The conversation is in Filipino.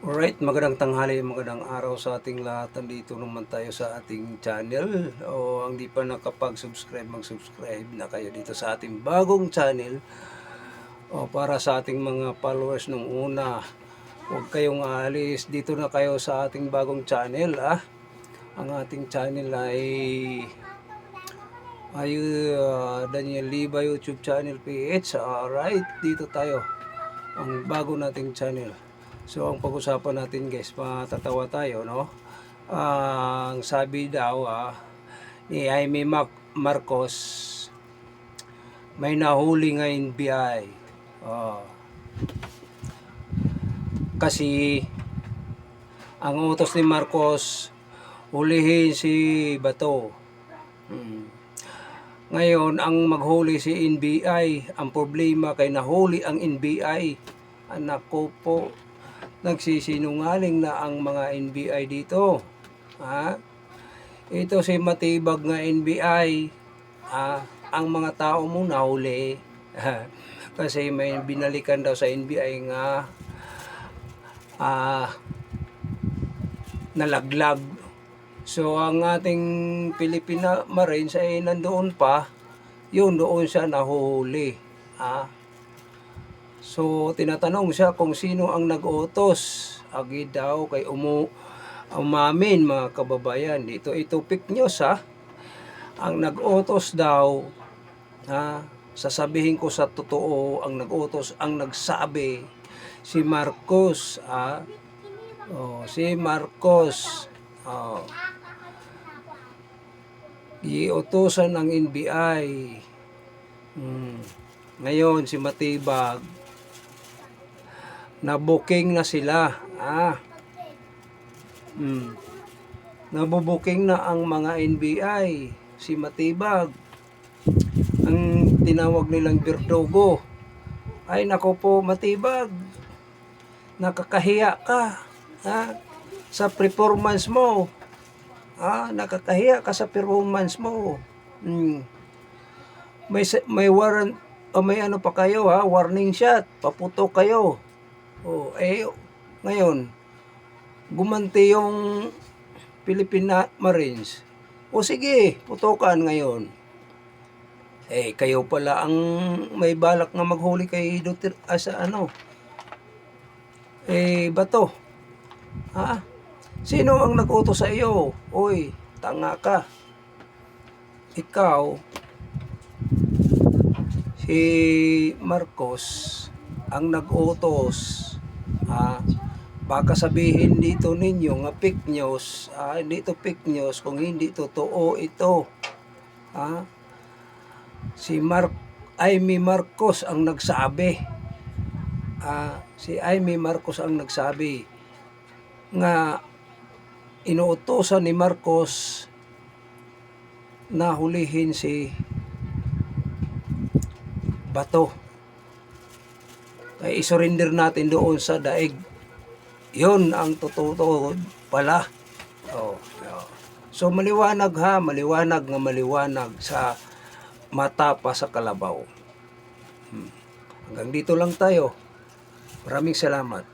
Alright, magandang tanghali, magandang araw sa ating lahat. Nandito naman tayo sa ating channel. O ang di pa nakapag-subscribe, mag-subscribe na kayo dito sa ating bagong channel. O para sa ating mga followers nung una, huwag kayong aalis. Dito na kayo sa ating bagong channel. Ang ating channel ay Daniel Liba YouTube channel PH. Alright, dito tayo. Ang bago nating channel. So ang pag-usapan natin guys, matatawa tayo, no? Ang sabi daw ni Jaime Marcos, may nahuli nga NBI. Kasi ang utos ni Marcos, hulihin si Bato. Ngayon, ang maghuli si NBI, ang problema kay nahuli ang NBI. Anak ko po, nagsisinungaling na ang mga NBI dito. Ito si matibag nga NBI. Ang mga tao mo nahuli. Kasi may binalikan daw sa NBI nga nalaglag. So ang ating Philippine Marines ay nandoon pa, yun doon siya nahuhuli. So tinatanong siya kung sino ang nag-utos. Agi daw kay umamin mga kababayan. Ito fake news Ang nag-utos daw, sasabihin ko sa totoo, ang nag-utos, ang nagsabi si Marcos. Si Marcos. Iutosan ng NBI. Ngayon si Matibag, nabuking na sila. Nabubuking na ang mga NBI. Si Matibag, ang tinawag nilang Berdugo. Ay nako po Matibag, nakakahiya ka sa performance mo. Nakakahiya ka sa performance mo. May warrant, may ano pa kayo warning shot, paputok kayo. Ngayon gumanti yung Philippine Marines. Sige, putukan ngayon. Kayo pala ang may balak na maghuli kay Duterte Bato. Sino ang nag-utos sa iyo? Oy, tanga ka. Ikaw, si Marcos ang nag-utos. Baka sabihin dito ninyo nga fake news. Hindi ito fake news kung hindi totoo ito. Si Jaime Marcos ang nagsabi. Si Jaime Marcos ang nagsabi nga inuutosan ni Marcos na hulihin si Bato. Ay isurrender natin doon sa daig. Yun ang totoo pala. So maliwanag maliwanag sa mata pa sa kalabaw. Hanggang dito lang tayo. Maraming salamat.